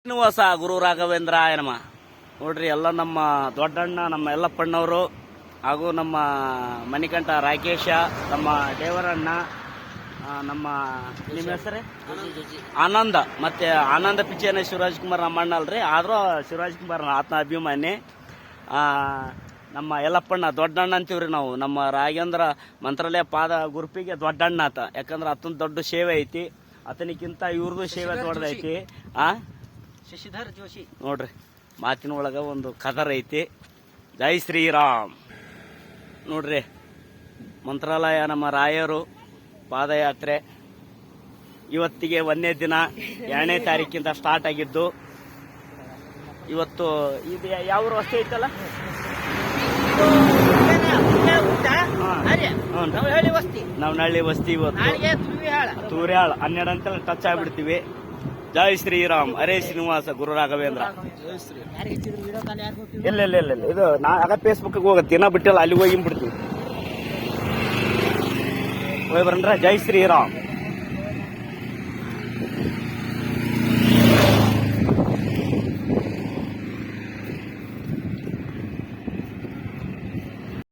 ಶ್ರೀನಿವಾಸ ಗುರು ರಾಘವೇಂದ್ರ ನಮ ನೋಡ್ರಿ, ಎಲ್ಲ ನಮ್ಮ ದೊಡ್ಡಣ್ಣ, ನಮ್ಮ ಯಲ್ಲಪ್ಪಣ್ಣವರು ಹಾಗೂ ನಮ್ಮ ಮಣಿಕಂಠ ರಾಕೇಶ, ನಮ್ಮ ದೇವರಣ್ಣ, ನಮ್ಮ ನಿಮ್ಮ ಹೆಸರೇ ಆನಂದ, ಮತ್ತೆ ಆನಂದ ಪಿಚ್ಚೇನ ಶಿವರಾಜ್ ಕುಮಾರ್ ನಮ್ಮಣ್ಣ ಅಲ್ರಿ, ಆದ್ರೂ ಶಿವರಾಜ್ ಕುಮಾರ್ ಆತನ ಅಭಿಮಾನಿ. ನಮ್ಮ ಯಲ್ಲಪ್ಪಣ್ಣ ದೊಡ್ಡಣ್ಣ ಅಂತೀವ್ರಿ ನಾವು. ನಮ್ಮ ರಾಘವೇಂದ್ರ ಮಂತ್ರಾಲಯ ಪಾದ ಗುರುಪಿಗೆ ದೊಡ್ಡಣ್ಣ ಆತ, ಯಾಕಂದ್ರೆ ಆತನ ದೊಡ್ಡ ಸೇವೆ ಐತಿ. ಆತನಿಗಿಂತ ಇವ್ರದ್ದು ಸೇವೆ ದೊಡ್ಡದೈತಿ. ಶಶಿಧರ್ ಜೋಶಿ ನೋಡ್ರಿ, ಮಾತಿನ ಒಳಗ ಒಂದು ಕದರ್ ಐತಿ. ಜೈ ಶ್ರೀರಾಮ್. ನೋಡ್ರಿ, ಮಂತ್ರಾಲಯ ನಮ್ಮ ರಾಯರು ಪಾದಯಾತ್ರೆ ಇವತ್ತಿಗೆ 1ನೇ ದಿನ, 2ನೇ ತಾರೀಕಿಂದ ಸ್ಟಾರ್ಟ್ ಆಗಿದ್ದು. ಇವತ್ತು ಇದು ಯಾವ ರಸ್ತೆ ಐತಲ್ಲ, ನವನಹಳ್ಳಿ ವಸ್ತಿ. ಇವತ್ತು ತೂರ್ಯಾಳ 12 ಅಂತ ಟಚ್ ಆಗ್ಬಿಡ್ತೀವಿ. ಜೈ ಶ್ರೀರಾಮ್, ಹರೇ ಶ್ರೀನಿವಾಸ ಗುರು ರಾಘವೇಂದ್ರ. ಇಲ್ಲ ಇಲ್ಲ ಇಲ್ಲ ಇಲ್ಲ, ಇದು ಆಗ ಫೇಸ್ಬುಕ್ ಹೋಗತ್ತೆ, ಇನ್ನೂ ಬಿಟ್ಟಿಲ್ಲ, ಅಲ್ಲಿ ಹೋಗಿ ಬಿಡ್ತೀವಿ. ಹೋಗಿ ಬರಂದ್ರ. ಜೈ ಶ್ರೀರಾಮ್.